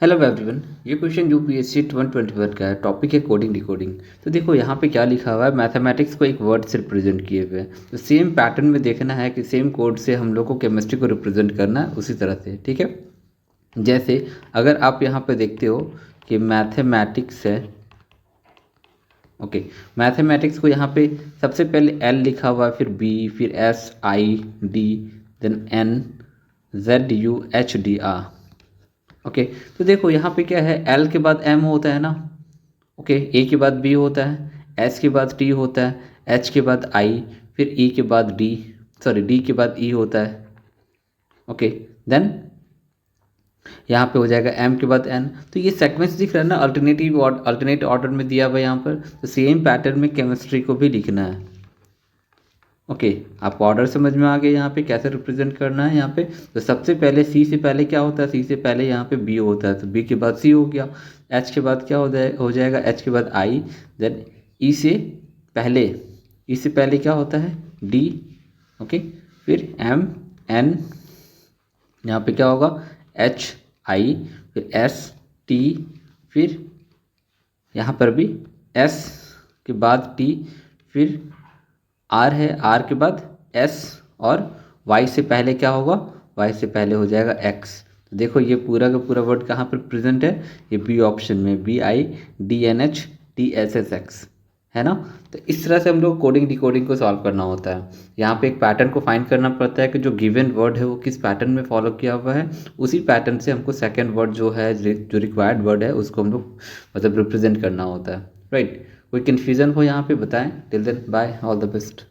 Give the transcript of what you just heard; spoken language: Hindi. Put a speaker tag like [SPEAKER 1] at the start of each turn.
[SPEAKER 1] Hello everyone. ये क्वेश्चन यूपीएससी 2021 का है। टॉपिक है कोडिंग डिकोडिंग। तो देखो यहाँ पे क्या लिखा हुआ है, मैथमेटिक्स को एक वर्ड से रिप्रेजेंट किए हुए हैं। तो सेम पैटर्न में देखना है कि सेम कोड से हम लोग को केमिस्ट्री को रिप्रेजेंट करना है उसी तरह से, ठीक है। जैसे अगर आप यहाँ पे देखते हो कि मैथमेटिक्स है, ओके। मैथमेटिक्स को यहाँ पे सबसे पहले एल लिखा हुआ है, फिर बी, फिर S I D, then N Z U H D R. Okay, तो देखो यहाँ पे क्या है, एल के बाद एम होता है ना, ओके। ए के बाद बी होता है, एस के बाद टी होता है, एच के बाद आई, फिर ई के बाद डी, सॉरी डी के बाद ई होता है, ओके। देन यहाँ पे हो जाएगा एम के बाद एन। तो ये सेक्वेंस दिख रहा है ना, अल्टरनेट ऑर्डर में दिया हुआ है यहाँ पर। तो सेम पैटर्न में केमिस्ट्री को भी लिखना है, ओके। आपको ऑर्डर समझ में आ गया यहाँ पे कैसे रिप्रेजेंट करना है। यहाँ पे तो सबसे पहले सी से पहले क्या होता है, सी से पहले यहाँ पे बी होता है, तो बी के बाद सी हो गया। एच के बाद क्या हो जाएगा, एच के बाद आई। देन ई से पहले, ई से पहले क्या होता है, डी, ओके। फिर एम एन, यहाँ पे क्या होगा, एच आई, फिर एस टी, फिर यहाँ पर भी एस के बाद टी, फिर आर है, आर के बाद एस, और वाई से पहले क्या होगा, वाई से पहले हो जाएगा एक्स। तो देखो ये पूरा का पूरा वर्ड कहाँ पर प्रेजेंट है, ये बी ऑप्शन में, B I D N H T S S X, है ना। तो इस तरह से हम लोग कोडिंग डिकोडिंग को सॉल्व करना होता है। यहाँ पे एक पैटर्न को फाइंड करना पड़ता है कि जो गिवन वर्ड है वो किस पैटर्न में फॉलो किया हुआ है। उसी पैटर्न से हमको सेकेंड वर्ड जो है, जो रिक्वायर्ड वर्ड है, उसको हम लोग मतलब रिप्रेजेंट करना होता है, राइट। कोई कन्फ्यूजन हो यहाँ पे बताएं। Till then bye, all the best.